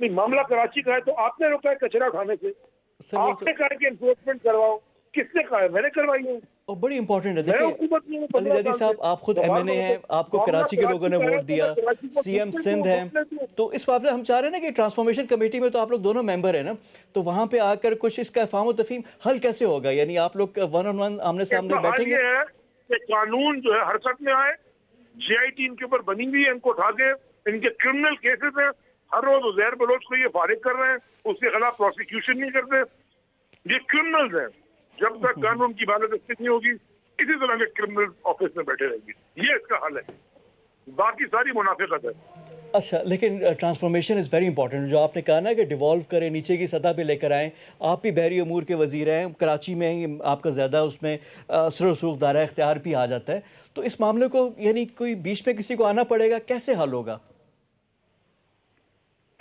نہیں معاملہ کراچی کا ہے تو آپ نے روکا ہے کچرا اٹھانے سے, آپ نے کہا کہ انفورسمنٹ کرواؤ, کس نے کہا ہے؟ میں نے کروائی ہے. اور بڑی امپورٹنٹ ہے, دیکھیں علی زیدی صاحب آپ خود ایم این اے ہیں, آپ کو کراچی کے لوگوں نے ووٹ دیا, سی ایم سندھ ہیں, تو اس بات ہم چاہ رہے ہیں نا کہ ٹرانسفارمیشن کمیٹی میں تو آپ لوگ دونوں ممبر ہیں نا, تو وہاں پہ آ کر کچھ اس کا افہام و تفہیم حل کیسے ہوگا؟ یعنی آپ لوگ ون آن ون آمنے سامنے بیٹھیں گے؟ یہ ہے کہ قانون جو ہے حرکت میں آئے, جی آئی ٹی ان کے اوپر بنی ہوئی ہے, ان کو اٹھا کے ان کے کرمنل کیسز ہیں, ہر روز زہر بلوچ کو یہ فارغ کر رہے ہیں, اس کے خلاف پروسیکیوشن نہیں کرتے, یہ کرمنلز ہیں. جب تک قانون کی بالادستی نہیں ہوگی اسی طرح کے کرمنل آفس میں بیٹھے رہیں گے, یہ اس کا حل ہے, باقی ساری منافقت ہے. اچھا, لیکن ٹرانسفارمیشن از ویری امپورٹنٹ, جو آپ نے کہا نا کہ ڈیوالو کریں, نیچے کی سطح پہ لے کر آئیں. آپ بھی بحری امور کے وزیر ہیں, کراچی میں ہی آپ کا زیادہ اس میں اثر و رسوخ دائرہ اختیار بھی آ جاتا ہے, تو اس معاملے کو یعنی کوئی بیچ میں کسی کو آنا پڑے گا, کیسے حل ہوگا؟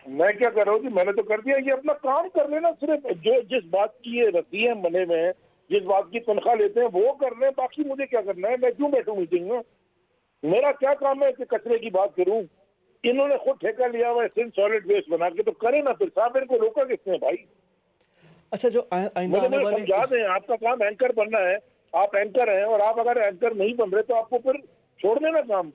میں کیا کر رہا ہوں کہ میں نے تو کر دیا, یہ اپنا کام کر لینا, صرف جو جس بات کی یہ رسی ہیں بنے میں, جس بات کی تنخواہ لیتے ہیں وہ کر لیں, باقی مجھے کیا کرنا ہے؟ میں کیوں بیٹھوں میٹنگ میں؟ میرا کیا کام ہے کہ کچرے کی بات کروں؟ انہوں نے خود ٹھیکہ لیا ہوا ہے سندھ سالڈ ویسٹ بنا کے, تو کریں نا پھر صاحب, ان کو روکا کس نے بھائی؟ اچھا, جو آئندہ آنے والے سمجھا دیں, آپ کا کام اینکر بننا ہے, آپ اینکر ہیں, اور آپ اگر اینکر نہیں بن رہے تو آپ کو پھر چھوڑ دینا کام.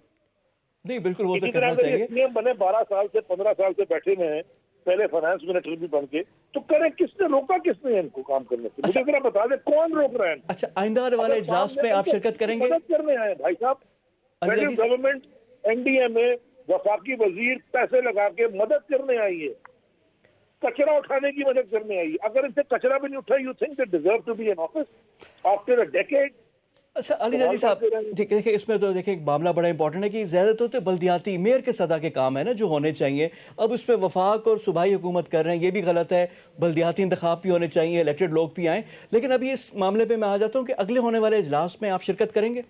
نہیں بالکل وہ تو اسی کرنا طرح چاہیے. سی ایم بنے 12 سال سے 15 سال سے بیٹھے ہوئے ہیں, پہلے فائنانس منسٹر بھی بن کے, تو کریں, کس نے روکا کس نے ان کو کام کرنے سے؟ مجھے ذرا بتا دیں کون روک رہا ہے؟ اچھا, آئندہ آنے والے اجلاس میں آپ شرکت کریں گے؟ مدد کرنے آئے بھائی صاحب, federal government N D A میں وفاقی وزیر پیسے لگا کے مدد کرنے آئی ہے, کچرا اٹھانے کی مدد کرنے آئی ہے. اگر ان سے کچرا بھی نہیں اٹھا, you think they deserve to be in office after a decade? اچھا علی زیدی صاحب, دیکھیں اس میں تو دیکھیں ایک معاملہ بڑا امپورٹنٹ ہے کہ زیادہ تو بلدیاتی میئر کے سطح کے کام ہے نا جو ہونے چاہیے. اب اس پہ وفاق اور صوبائی حکومت کر رہے ہیں, یہ بھی غلط ہے. بلدیاتی انتخاب بھی ہونے چاہیے, الیکٹڈ لوگ بھی آئیں. لیکن ابھی اس معاملے پہ میں آ جاتا ہوں کہ اگلے ہونے والے اجلاس میں آپ شرکت کریں گے؟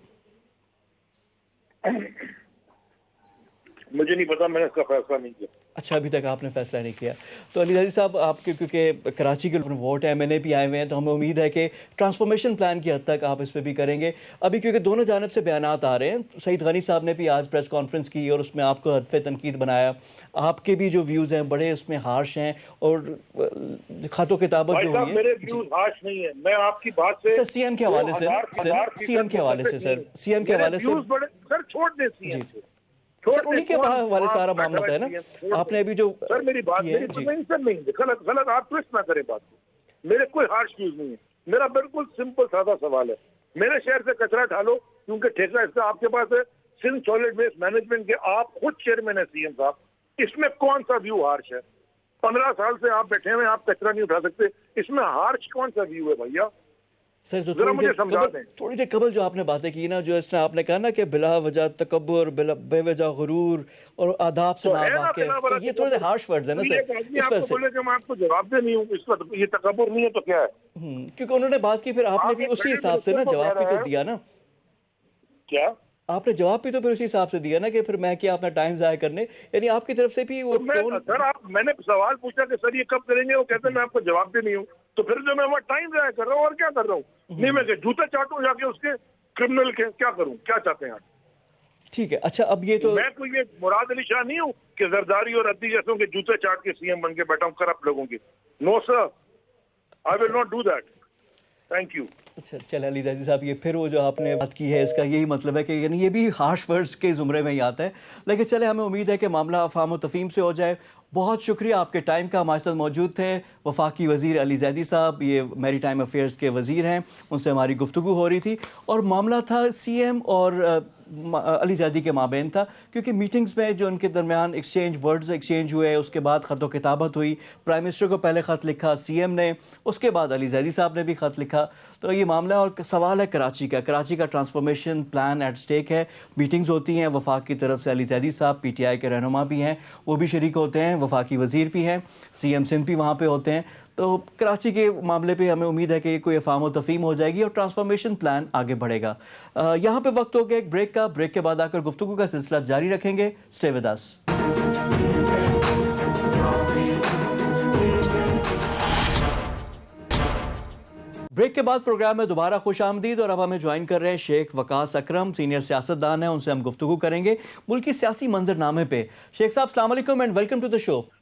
مجھے نہیں پتا, میں نے اس کا فیصلہ نہیں کیا. اچھا, ابھی تک آپ نے فیصلہ نہیں کیا. تو علی زیدی صاحب, آپ کے کیونکہ کراچی کے ووٹ ہیں, ایم این اے بھی آئے ہوئے ہیں, تو ہمیں امید ہے کہ ٹرانسفارمیشن پلان کی حد تک آپ اس پہ بھی کریں گے. ابھی کیونکہ دونوں جانب سے بیانات آ رہے ہیں, سعید غنی صاحب نے بھی آج پریس کانفرنس کی اور اس میں آپ کو ہدف تنقید بنایا. آپ کے بھی جو ویوز ہیں بڑے اس میں ہارش ہیں, اور خط و کتابت جو ہوئی ہے. میرے ویوز ہارش نہیں ہیں, میں آپ کی بات سے سر سی ایم کے حوالے سے, سی ایم کے حوالے سے, سر سی ایم کے حوالے سے, سر چھوڑ دیں سی ایم سے, سر انہی کے حوالے سارا معاملہ ہے نا. آپ نے ابھی جو سر میری بات نہیں, غلط آپ ٹویسٹ نہ کریں بات کو. میرے کوئی ہارش ویوز نہیں ہے, میرا بالکل سمپل سادہ سوال ہے. میرے شہر سے کچرا ڈالو, کیونکہ ٹھیکہ اس کا آپ کے پاس ہے, سندھ سالڈ ویسٹ مینجمنٹ کے آپ خود چیئرمین ہیں سی ایم صاحب, اس میں کون سا ویو ہارش ہے؟ 15 سال سے آپ بیٹھے ہوئے, آپ کچرا نہیں اٹھا سکتے, اس میں ہارش کون سا ویو ہے بھیا؟ سر جو تھوڑی دیر قبل جو آپ نے باتیں کی نا, جو اس طرح آپ نے کہا نا کہ بلا وجہ تکبر, بے وجہ غرور اور آداب سے ناواقف, تو یہ تھوڑے ہارش ورڈز ہیں نا سر. اس وجہ سے میں آپ کو جواب دے نہیں ہوں, اس وقت یہ تکبر نہیں ہے تو کیا ہے؟ کیونکہ انہوں نے بات کی, پھر آپ نے بھی اسی حساب سے نا جواب بھی تو دیا نا. کیا آپ نے جواب بھی تو پھر اسی حساب سے دیا نا کہ پھر میں کیا اپنا ٹائم ضائع کرنے, یعنی آپ کی طرف سے بھی وہ سر میں نے سوال پوچھا کہ سر یہ کب کریں گے, وہ کہتے ہیں میں آپ کو جواب دے نہیں ہوں, تو پھر جو میں وہ ٹائم ضائع کر رہا ہوں, اور کیا کر رہا ہوں؟ نہیں میں کہ جوتے چاٹوں جا کے اس کے کرمنل کے, کیا کروں, کیا چاہتے ہیں آپ؟ ٹھیک ہے. اچھا, اب یہ تو میں کوئی یہ مراد علی شاہ نہیں ہوں کہ زرداری اور ردی جیسوں کے جوتے چاٹ کے سی ایم بن کے بیٹھا ہوں کرپٹ لوگوں کی. No sir, I will not do that. Thank you. اچھا چلے علی زیدی صاحب, یہ پھر وہ جو آپ نے بات کی ہے اس کا یہی مطلب ہے کہ یعنی یہ بھی ہارش ورڈز کے زمرے میں ہی آتا ہے. لیکن چلے, ہمیں امید ہے کہ معاملہ افہام و تفہیم سے ہو جائے. بہت شکریہ آپ کے ٹائم کا. ہمارے ساتھ موجود تھے وفاقی وزیر علی زیدی صاحب, یہ میری ٹائم افیئرز کے وزیر ہیں, ان سے ہماری گفتگو ہو رہی تھی, اور معاملہ تھا سی ایم اور علی زیدی کے مابین تھا, کیونکہ میٹنگز میں جو ان کے درمیان ورڈز ایکسچینج ہوئے, اس کے بعد خط و کتابت ہوئی. پرائم منسٹر کو پہلے خط لکھا سی ایم نے, اس کے بعد علی زیدی صاحب نے بھی خط لکھا. تو یہ معاملہ اور سوال ہے کراچی کا ٹرانسفارمیشن پلان ایٹ سٹیک ہے. میٹنگز ہوتی ہیں, وفاق کی طرف سے علی زیدی صاحب پی ٹی آئی کے رہنما بھی ہیں, وہ بھی شریک ہوتے ہیں, وفاقی وزیر بھی ہیں, سی ایم سندھ بھی وہاں پہ ہوتے ہیں. تو کراچی کے معاملے پہ ہمیں امید ہے کہ کوئی افہام و تفہیم ہو جائے گی اور ٹرانسفارمیشن پلان آگے بڑھے گا. یہاں پہ وقت ہو گیا ایک بریک کا. بریک کے بعد آ کر گفتگو کا سلسلہ جاری رکھیں گے. Stay with us. بریک کے بعد پروگرام میں دوبارہ خوش آمدید, اور اب ہمیں جوائن کر رہے ہیں شیخ وقاص اکرم, سینئر سیاستدان ہیں, ان سے ہم گفتگو کریں گے ملکی سیاسی منظر نامے پہ. شیخ صاحب السلام علیکم اینڈ ویلکم ٹو دا شو.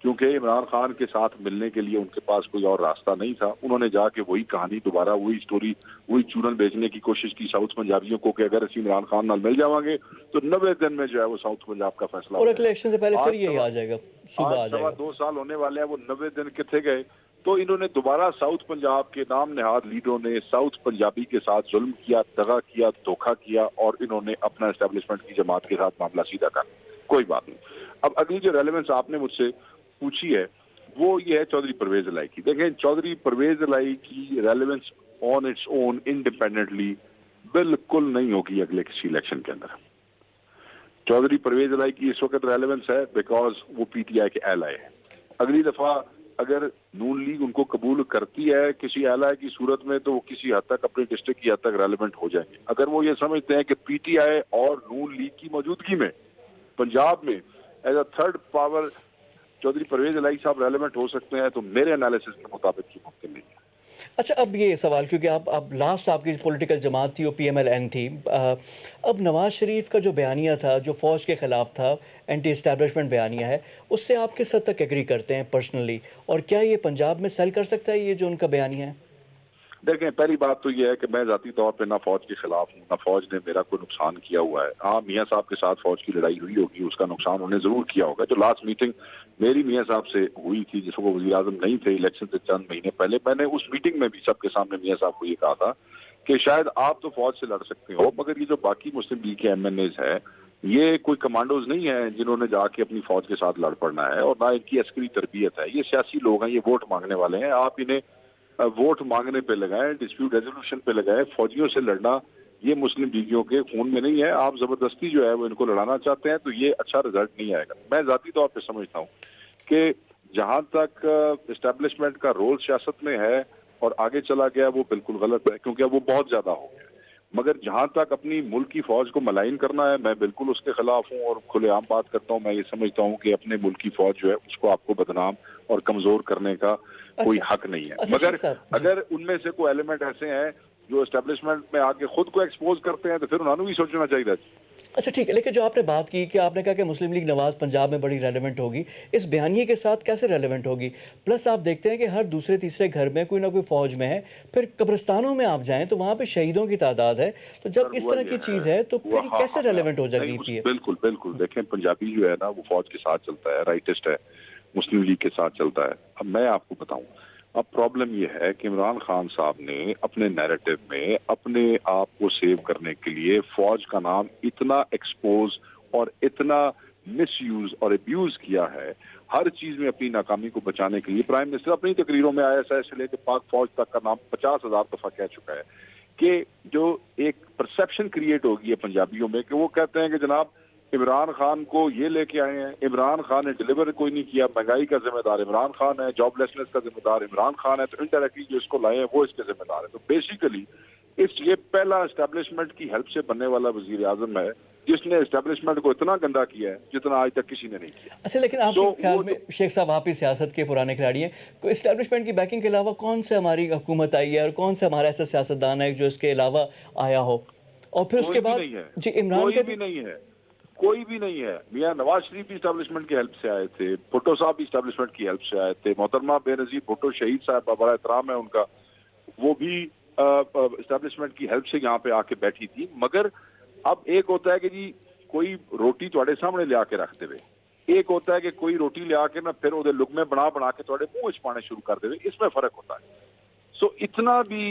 کیونکہ عمران خان کے ساتھ ملنے کے لیے ان کے پاس کوئی اور راستہ نہیں تھا. انہوں نے جا کے وہی کہانی دوبارہ وہی سٹوری وہی چورن بیچنے کی کوشش کی ساؤتھ پنجابیوں کو کہ اگر اسی عمران خان نال مل جاؤں گے تو 90 دن میں جو ہے وہ ساؤتھ پنجاب کا فیصلہ اور اگلے الیکشن سے پہلے پھر یہی آ جائے گا, صوبہ آ جائے گا. 2 سال ہونے والے ہیں, وہ 90 دن کتنے گئے؟ تو انہوں نے دوبارہ ساؤتھ پنجاب کے نام نہاد لیڈروں نے ساؤتھ پنجابی کے ساتھ ظلم کیا, دغا کیا, دھوکہ کیا, اور انہوں نے اپنا اسٹیبلشمنٹ کی جماعت کے ساتھ معاملہ سیدھا کر. کوئی بات نہیں. اب اگلی جو ریلیونس آپ نے مجھ سے پوچھی ہے وہ یہ ہے چودھری پرویز الہی کی. دیکھیں چودھری پرویز الہی کی relevance on its own independently بالکل نہیں ہوگی اگلے کسی الیکشن کے اندر. چودھری پرویز الہی کی اس وقت ریلیونس ہے بیکاز وہ پی ٹی آئی کے ایلائی ہے. اگلی دفعہ اگر نون لیگ ان کو قبول کرتی ہے کسی ایلائی کی صورت میں تو وہ کسی حد تک اپنے ڈسٹرکٹ کی حد تک ریلیونٹ ہو جائیں گے. اگر وہ یہ سمجھتے ہیں کہ پی ٹی آئی اور نون لیگ کی موجودگی میں پنجاب میں as a third power Chaudhry Pervaiz Elahi صاحب ریلیونٹ ہو سکتے ہیں تو میرے انالیسس کے مطابق یہ ممکن نہیں ہے. اچھا اب یہ سوال, کیونکہ اب لاسٹ آپ کی پولیٹیکل جماعت تھی وہ پی ایم ایل این تھی, اب نواز شریف کا جو بیانیہ تھا جو فوج کے خلاف تھا, اینٹی اسٹیبلشمنٹ بیانیہ ہے, اس سے آپ کس حد تک ایگری کرتے ہیں پرسنلی, اور کیا یہ پنجاب میں سیل کر سکتا ہے یہ جو ان کا بیانیہ ہے؟ دیکھیں پہلی بات تو یہ ہے کہ میں ذاتی طور پہ نہ فوج کے خلاف ہوں نہ فوج نے میرا کوئی نقصان کیا ہوا ہے. ہاں میاں صاحب کے ساتھ فوج کی لڑائی ہوئی ہوگی, اس کا نقصان انہوں نے ضرور کیا ہوگا. جو لاسٹ میٹنگ میری میاں صاحب سے ہوئی تھی جس کو وزیر اعظم نہیں تھے الیکشن سے چند مہینے پہلے, میں نے اس میٹنگ میں بھی سب کے سامنے میاں صاحب کو یہ کہا تھا کہ شاید آپ تو فوج سے لڑ سکتے ہو مگر یہ جو باقی مسلم لیگ کے ایم این ایز ہیں یہ کوئی کمانڈوز نہیں ہیں جنہوں نے جا کے اپنی فوج کے ساتھ لڑ پڑنا ہے, اور نہ ان کی عسکری تربیت ہے. یہ سیاسی لوگ ہیں, یہ ووٹ مانگنے والے ہیں. آپ انہیں ووٹ مانگنے پہ لگائیں, ڈسپیوٹ ریزولوشن پہ لگائیں. فوجیوں سے لڑنا یہ مسلم لیگیوں کے خون میں نہیں ہے. آپ زبردستی جو ہے وہ ان کو لڑانا چاہتے ہیں تو یہ اچھا رزلٹ نہیں آئے گا. میں ذاتی طور پہ سمجھتا ہوں کہ جہاں تک اسٹیبلشمنٹ کا رول سیاست میں ہے اور آگے چلا گیا وہ بالکل غلط ہے کیونکہ اب وہ بہت زیادہ ہو گیا. مگر جہاں تک اپنی ملک کی فوج کو ملائن کرنا ہے میں بالکل اس کے خلاف ہوں اور کھلے عام بات کرتا ہوں. میں یہ سمجھتا ہوں کہ اپنے ملک کی فوج جو ہے اس کو آپ کو بدنام اور کمزور کرنے کا کوئی حق نہیں ہے. مگر اگر ان میں سے کوئی ایلیمنٹ ایسے ہیں جو اسٹیبلشمنٹ میں آ کے خود کو ایکسپوز کرتے ہیں تو پھر انہوں نے بھی سوچنا چاہیے. اچھا ٹھیک ہے, لیکن جو آپ نے بات کی کہ آپ نے کہا کہ مسلم لیگ نواز پنجاب میں بڑی ریلیونٹ ہوگی, اس بیانیے کے ساتھ کیسے ریلیونٹ ہوگی؟ پلس آپ دیکھتے ہیں کہ ہر دوسرے تیسرے گھر میں کوئی نہ کوئی فوج میں ہے. پھر قبرستانوں میں آپ جائیں تو وہاں پہ شہیدوں کی تعداد ہے, تو جب اس طرح کی چیز ہے تو پھر کیسے ریلیونٹ ہو جاتی ہے؟ بالکل بالکل. دیکھیں پنجابی جو ہے نا وہ فوج کے ساتھ چلتا ہے, رائٹسٹ ہے, مسلم لیگ کے ساتھ چلتا ہے. اب میں آپ کو بتاؤں, اب پرابلم یہ ہے کہ عمران خان صاحب نے اپنے نیریٹو میں اپنے آپ کو سیو کرنے کے لیے فوج کا نام اتنا ایکسپوز اور اتنا مس یوز اور ابیوز کیا ہے ہر چیز میں اپنی ناکامی کو بچانے کے لیے. پرائم منسٹر اپنی تقریروں میں ISI سے لے کے پاک فوج تک کا نام 50,000 دفعہ کہہ چکا ہے کہ جو ایک پرسیپشن کریٹ ہوگی ہے پنجابیوں میں کہ وہ کہتے ہیں کہ جناب عمران خان کو یہ لے کے آئے ہیں, عمران خان نے ڈیلیور کوئی نہیں کیا, مہنگائی کا ذمہ دار عمران خان ہے, جاب لیسنس کا ذمہ دار عمران خان ہے, تو انڈائریکٹلی جو اس کو لائے ہیں وہ اس کے ذمہ دار ہے. تو بیسیکلی یہ پہلا اسٹیبلشمنٹ کی ہیلپ سے بننے والا وزیر اعظم ہے جس نے اسٹیبلشمنٹ کو اتنا گندا کیا ہے جتنا آج تک کسی نے نہیں کیا. اچھا لیکن آپ کے خیال میں شیخ صاحب آپ ہی سیاست کے پرانے کھلاڑی ہیں, کوئی اسٹیبلشمنٹ کی بیکنگ کے علاوہ کون سے ہماری حکومت آئی ہے اور کون سے ہمارا ایسا سیاستدان ہے جو اس کے علاوہ آیا ہو؟ اور پھر اس کے بعد جی عمران کا بھی نہیں ہے, کوئی بھی نہیں ہے. میاں نواز شریف بھی اسٹیبلشمنٹ کی ہیلپ سے آئے تھے, بھٹو صاحب بھی اسٹیبلشمنٹ کی ہیلپ سے آئے تھے, محترمہ بے نظیر بھٹو شہید صاحب بڑا احترام ہے ان کا, وہ بھی اسٹیبلشمنٹ کی ہیلپ سے یہاں پہ آ کے بیٹھی تھی. مگر اب ایک ہوتا ہے کہ جی کوئی روٹی تھوڑے سامنے لے آ کے رکھ دے, ایک ہوتا ہے کہ کوئی روٹی لے آ کے نا پھر وہ لقمے بنا کے تھوڑے منہ چپانے شروع کر دے, اس میں فرق ہوتا ہے. سو اتنا بھی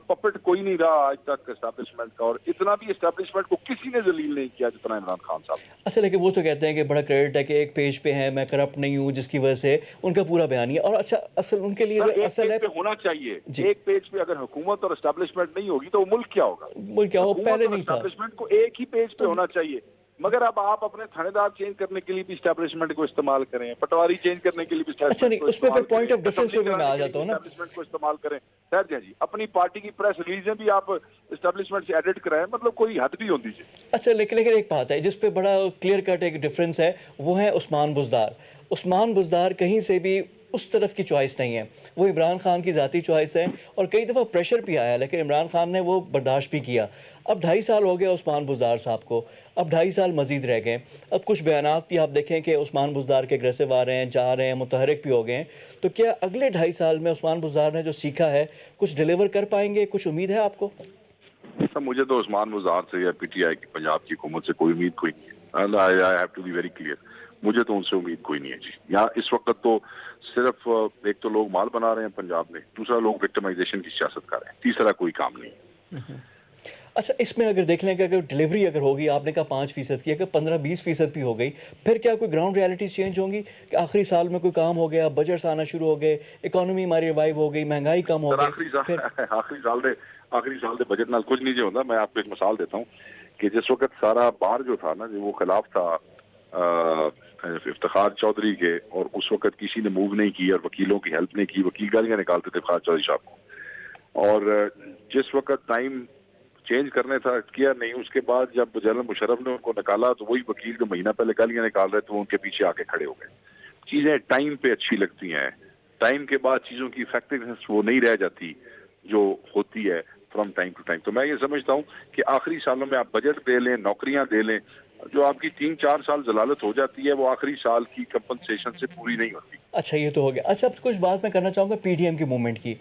پپٹ کوئی نہیں رہا آج تک اسٹیبلشمنٹ کا, اور اتنا بھی اسٹیبلشمنٹ کو کسی نے ذلیل نہیں کیا جتنا عمران خان صاحب. اچھا لیکن وہ تو کہتے ہیں کہ بڑا کریڈٹ ہے کہ ایک پیج پہ ہیں, میں کرپٹ نہیں ہوں, جس کی وجہ سے ان کا پورا بیانیہ. اور اچھا اصل ان کے لیے اصل ہے ہونا چاہیے ایک پیج پہ. اگر حکومت اور اسٹیبلشمنٹ نہیں ہوگی تو وہ ملک کیا ہوگا؟ ملک کیا ہو, پہلے نہیں تھا. اسٹیبلشمنٹ کو ایک ہی پیج پہ ہونا چاہیے, مگر اب آپ اپنے تھانے دار چینج کرنے کے لیے بھی اسٹیبلشمنٹ کو استعمال کریں, پٹواری چینج کرنے کے لیے بھی اسٹیبلشمنٹ اس میں پھر پوائنٹ آف ڈیفرنس پہ میں آ جاتا ہوں نا, اسٹیبلشمنٹ کو استعمال کریں. خیر جی اپنی پارٹی کی پریس ریلیزیں بھی آپ اسٹیبلشمنٹ سے ایڈٹ کرائیں, مطلب کوئی حد بھی ہوتی ہے. اچھا لیکن ایک بات ہے جس پہ بڑا کلیئر کٹ ایک ڈفرینس ہے, وہ ہے عثمان بزدار. عثمان بزدار کہیں سے بھی اس طرف کی چوائس نہیں ہے، وہ عمران خان کی ذاتی چوائس ہے، اور کئی دفعہ پریشر بھی آیا لیکن عمران خان نے وہ برداشت بھی کیا۔ اب 2.5 سال ہو گئے عثمان بزدار صاحب کو، اب 2.5 سال مزید رہ گئے۔ اب کچھ بیانات بھی آپ دیکھیں کہ عثمان بزدار کے اگریسو آ رہے ہیں، جا رہے ہیں، متحرک بھی ہو گئے ہیں، تو کیا اگلے 2.5 سال میں عثمان بزدار نے جو سیکھا ہے کچھ ڈیلیور کر پائیں گے؟ کچھ امید ہے آپ کو؟ مجھے تو عثمان بزدار سے یا پی ٹی آئی کی پنجاب کی حکومت سے کوئی امید کوئی نہیں ہے۔ I have to be very clear. مجھے تو ان سے امید کوئی نہیں ہے جی۔ یہاں اس وقت تو صرف ایک تو لوگ مال بنا رہے ہیں پنجاب میں، دوسرا لوگ وکٹمائزیشن کی سیاست کر رہے ہیں، تیسرا کوئی کام نہیں ہے۔ اچھا، اس میں اگر دیکھ لیں کہ اگر ڈیلیوری اگر ہوگی، آپ نے کہا 5% کی، اگر 15-20% بھی ہو گئی، پھر کیا کوئی گراؤنڈ ریالٹیز چینج ہوں گی کہ آخری سال میں کوئی کام ہو گیا، بجٹس آنا شروع ہو گئے، اکانومی ہماری ریوائیو ہو گئی، مہنگائی کم ہو گئی؟ آخری سال دے بجٹ نال کچھ نہیں جو ہوتا۔ میں آپ کو ایک مثال دیتا ہوں کہ جس وقت سارا بار جو تھا نا، جو وہ خلاف تھا افتخار چودھری کے، اور اس وقت کسی نے موو نہیں کی اور وکیلوں کی ہیلپ نہیں کی، وکیل گالیاں نکالتے تھے افتخار چودھری صاحب کو، اور جس وقت ٹائم چینج کرنے تھا کیا نہیں، اس کے بعد جب جنرل مشرف نے ان کو نکالا تو وہی وکیل جو مہینہ پہلے گالیاں نکال رہے تھے وہ ان کے پیچھے آ کے کھڑے ہو گئے۔ چیزیں ٹائم پہ اچھی لگتی ہیں، ٹائم کے بعد چیزوں کی افیکٹونیس وہ نہیں رہ جاتی جو ہوتی ہے فرام ٹائم ٹو ٹائم۔ تو میں یہ سمجھتا ہوں کہ آخری سالوں میں آپ بجٹ دے لیں، نوکریاں دے لیں، جو آپ کی 3-4 سال ضلالت ہو جاتی ہے وہ آخری سال کی کمپنسیشن سے پوری نہیں ہوتی۔ اچھا، یہ تو ہو گیا۔ اچھا، اب کچھ بات میں کرنا چاہوں گا پی ڈی ایم کی موومنٹ کی۔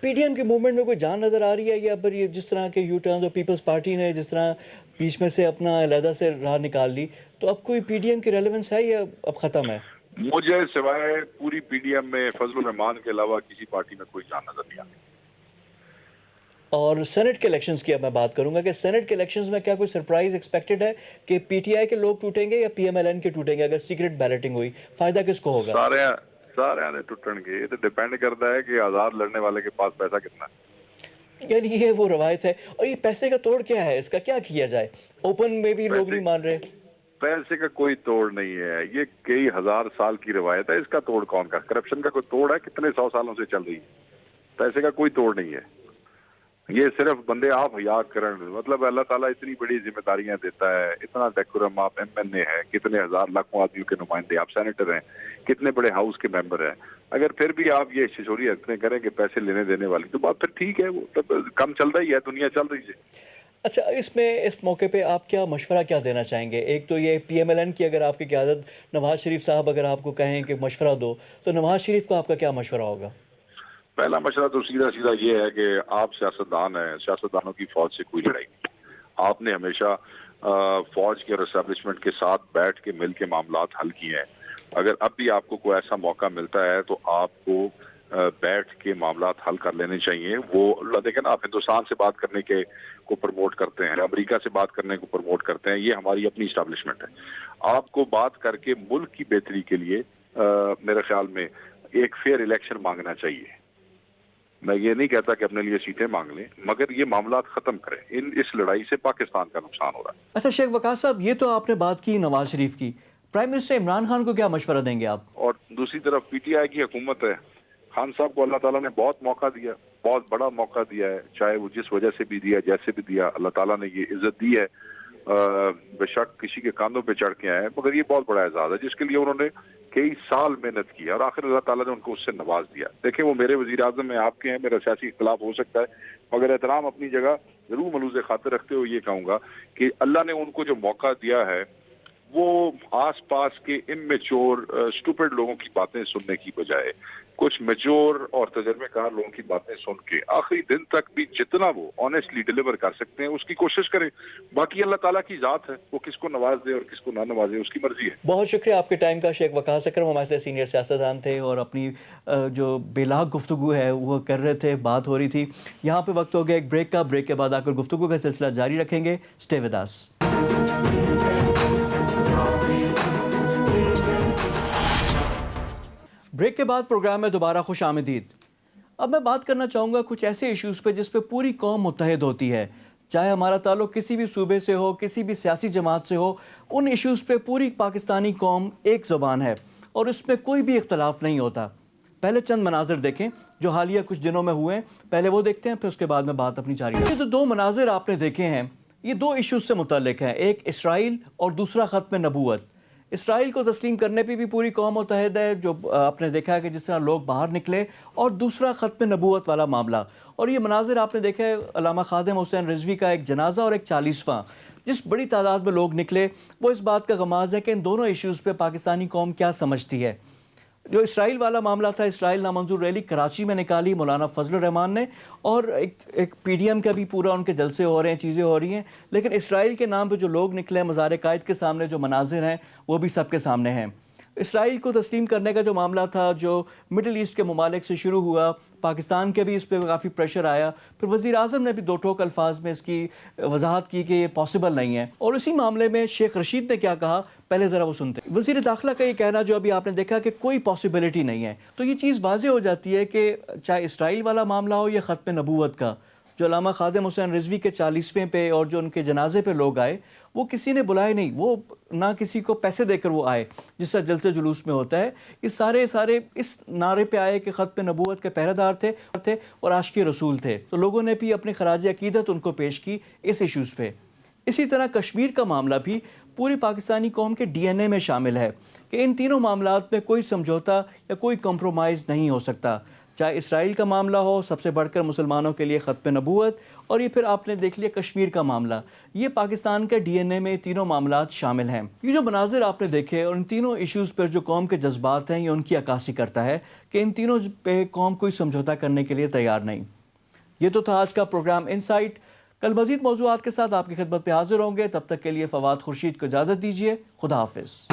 پی ڈی ایم کی موومنٹ میں کوئی جان نظر آ رہی ہے، یا پھر یہ جس طرح کے یو ٹرنز اور پیپلز پارٹی نے جس طرح بیچ میں سے اپنا علیحدہ سے راہ نکال لی، تو اب کوئی پی ڈی ایم کی ریلیونس ہے یا اب ختم ہے؟ مجھے سوائے پوری پی ڈی ایم میں فضل الرحمان کے علاوہ کسی پارٹی میں کوئی جان نظر نہیں آتی۔ اور سینٹ کے الیکشنز کی اب میں بات کروں گا کہ سینٹ کے الیکشنز میں کیا کوئی سرپرائز ایکسپیکٹڈ ہے کہ پی ٹی آئی کے لوگ ٹوٹیں گے یا پی ایم ایل این کے ٹوٹیں گے؟ اگر سیکرٹ بیلٹنگ ہوئی، فائدہ کس کو ہوگا؟ سارے آنے ٹوٹن گے۔ یہ تو ڈیپینڈ کرتا ہے کہ آزاد لڑنے والے کے پاس پیسہ کتنا ہے۔ یعنی یہ وہ روایت ہے، اور یہ پیسے کا توڑ کیا ہے؟ اس کا کیا کیا جائے؟ اوپن میں بھی لوگ نہیں مان رہے۔ پیسے کا کوئی توڑ نہیں ہے، یہ کئی ہزار سال کی روایت ہے۔ اس کا توڑ کون کا؟ کرپشن کا کوئی توڑ ہے؟ کتنے 100 سالوں سے چل رہی ہے۔ پیسے کا کوئی توڑ نہیں ہے، یہ صرف بندے آپ حیا کرن، مطلب اللہ تعالیٰ اتنی بڑی ذمہ داریاں دیتا ہے، اتنا ڈیکورم، آپ ایم این اے ہیں، کتنے ہزار لاکھوں آدمیوں کے نمائندے، آپ سینیٹر ہیں، کتنے بڑے ہاؤس کے ممبر ہیں، اگر پھر بھی آپ یہ چھچوری حرکتیں کریں کہ پیسے لینے دینے والی، تو بات پھر ٹھیک ہے، وہ کم چل رہی ہے، دنیا چل رہی ہے۔ اچھا، اس موقع پہ آپ کیا مشورہ کیا دینا چاہیں گے؟ ایک تو یہ پی ایم ایل این کی اگر آپ کی قیادت، نواز شریف صاحب اگر آپ کو کہیں کہ مشورہ دو، تو نواز شریف کو آپ کا کیا مشورہ ہوگا؟ پہلا مشورہ تو سیدھا یہ ہے کہ آپ سیاستدان ہیں، سیاستدانوں کی فوج سے کوئی لڑائی نہیں۔ آپ نے ہمیشہ فوج کے اور اسٹیبلشمنٹ کے ساتھ بیٹھ کے مل کے معاملات حل کیے ہیں۔ اگر اب بھی آپ کو کوئی ایسا موقع ملتا ہے تو آپ کو بیٹھ کے معاملات حل کر لینے چاہیے۔ وہ دیکھیں نا، آپ ہندوستان سے بات کرنے کے کو پروموٹ کرتے ہیں، امریکہ سے بات کرنے کو پروموٹ کرتے ہیں، یہ ہماری اپنی اسٹیبلشمنٹ ہے۔ آپ کو بات کر کے ملک کی بہتری کے لیے میرے خیال میں ایک فیئر الیکشن مانگنا چاہیے۔ میں یہ نہیں کہتا کہ اپنے لیے سیٹیں مانگ لیں، مگر یہ معاملات ختم کریں۔ اس لڑائی سے پاکستان کا نقصان ہو رہا ہے۔ اچھا شیخ وقاص صاحب، یہ تو آپ نے بات کی نواز شریف کی، پرائم منسٹر عمران خان کو کیا مشورہ دیں گے آپ؟ اور دوسری طرف پی ٹی آئی کی حکومت ہے، خان صاحب کو اللہ تعالیٰ نے بہت موقع دیا، بہت بڑا موقع دیا ہے، چاہے وہ جس وجہ سے بھی دیا، جیسے بھی دیا، اللہ تعالیٰ نے یہ عزت دی ہے۔ بے شک کسی کے کاندھوں پہ چڑھ کے آئے ہیں، مگر یہ بہت بڑا اعزاز ہے جس کے لیے انہوں نے کئی سال محنت کی، اور آخر اللہ تعالیٰ نے ان کو اس سے نواز دیا۔ دیکھیں، وہ میرے وزیر اعظم ہیں، آپ کے ہیں، میرا سیاسی اختلاف ہو سکتا ہے، مگر احترام اپنی جگہ ضرور ملوز خاطر رکھتے ہوئے یہ کہوں گا کہ اللہ نے ان کو جو موقع دیا ہے وہ آس پاس کے اممیچور اسٹوپڈ لوگوں کی باتیں سننے کی بجائے کچھ میچور اور تجربے کار لوگوں کی باتیں سن کے آخری دن تک بھی جتنا وہ آنیسٹلی ڈیلیور کر سکتے ہیں اس کی کوشش کریں۔ باقی اللہ تعالیٰ کی ذات ہے، وہ کس کو نواز دے اور کس کو نہ نوازے اس کی مرضی ہے۔ بہت شکریہ آپ کے ٹائم کا شیخ وقاص اکرم، ہمارے سے سینئر سیاستدان تھے اور اپنی جو بے لاگ گفتگو ہے وہ کر رہے تھے، بات ہو رہی تھی۔ یہاں پہ وقت ہو گیا ایک بریک کا، بریک کے بعد آ کر گفتگو کا سلسلہ جاری رکھیں گے۔ Stay with us. بریک کے بعد پروگرام میں دوبارہ خوش آمدید۔ اب میں بات کرنا چاہوں گا کچھ ایسے ایشوز پہ جس پہ پوری قوم متحد ہوتی ہے، چاہے ہمارا تعلق کسی بھی صوبے سے ہو، کسی بھی سیاسی جماعت سے ہو، ان ایشوز پہ پوری پاکستانی قوم ایک زبان ہے اور اس میں کوئی بھی اختلاف نہیں ہوتا۔ پہلے چند مناظر دیکھیں جو حالیہ کچھ دنوں میں ہوئے ہیں، پہلے وہ دیکھتے ہیں، پھر اس کے بعد میں بات اپنی جاری رکھوں۔ یہ جو 2 مناظر آپ نے دیکھے ہیں، یہ 2 ایشوز سے متعلق ہیں، ایک اسرائیل اور دوسرا ختم نبوت۔ اسرائیل کو تسلیم کرنے پہ بھی پوری قوم متحد ہے، جو آپ نے دیکھا ہے کہ جس طرح لوگ باہر نکلے، اور دوسرا ختم نبوت والا معاملہ، اور یہ مناظر آپ نے دیکھا ہے علامہ خادم حسین رضوی کا ایک جنازہ اور ایک 40واں، جس بڑی تعداد میں لوگ نکلے، وہ اس بات کا غماز ہے کہ ان دونوں ایشوز پہ پاکستانی قوم کیا سمجھتی ہے۔ جو اسرائیل والا معاملہ تھا، اسرائیل نامنظور ریلی کراچی میں نکالی مولانا فضل الرحمان نے، اور ایک پی ڈی ایم کا بھی پورا ان کے جلسے ہو رہے ہیں، چیزیں ہو رہی ہیں، لیکن اسرائیل کے نام پہ جو لوگ نکلے ہیں، مزار قائد کے سامنے جو مناظر ہیں وہ بھی سب کے سامنے ہیں۔ اسرائیل کو تسلیم کرنے کا جو معاملہ تھا، جو مڈل ایسٹ کے ممالک سے شروع ہوا، پاکستان کے بھی اس پہ کافی پریشر آیا، پھر وزیر اعظم نے بھی دو ٹوک الفاظ میں اس کی وضاحت کی کہ یہ پاسبل نہیں ہے، اور اسی معاملے میں شیخ رشید نے کیا کہا، پہلے ذرا وہ سنتے ہیں۔ وزیر داخلہ کا یہ کہنا جو ابھی آپ نے دیکھا کہ کوئی پاسبلٹی نہیں ہے، تو یہ چیز واضح ہو جاتی ہے کہ چاہے اسرائیل والا معاملہ ہو یا ختم نبوت کا، جو علامہ خادم حسین رضوی کے 40ویں پہ اور جو ان کے جنازے پہ لوگ آئے، وہ کسی نے بلائے نہیں، وہ نہ کسی کو پیسے دے کر وہ آئے جس طرح جلسے جلوس میں ہوتا ہے، یہ سارے اس نعرے پہ آئے کہ ختم نبوت کے پہرے دار تھے اور عاشق رسول تھے، تو لوگوں نے بھی اپنی خراج عقیدت ان کو پیش کی اس ایشوز پہ۔ اسی طرح کشمیر کا معاملہ بھی پوری پاکستانی قوم کے ڈی این اے میں شامل ہے کہ ان تینوں معاملات میں کوئی سمجھوتا یا کوئی کمپرومائز نہیں ہو سکتا، چاہے اسرائیل کا معاملہ ہو، سب سے بڑھ کر مسلمانوں کے لیے ختم نبوت، اور یہ پھر آپ نے دیکھ لیا کشمیر کا معاملہ، یہ پاکستان کے ڈی این اے میں تینوں معاملات شامل ہیں۔ یہ جو مناظر آپ نے دیکھے اور ان تینوں ایشوز پر جو قوم کے جذبات ہیں، یہ ان کی عکاسی کرتا ہے کہ ان تینوں پہ قوم کوئی سمجھوتا کرنے کے لیے تیار نہیں۔ یہ تو تھا آج کا پروگرام انسائٹ۔ کل مزید موضوعات کے ساتھ آپ کی خدمت پہ حاضر ہوں گے، تب تک کے لیے فواد خورشید کو اجازت دیجیے، خدا حافظ۔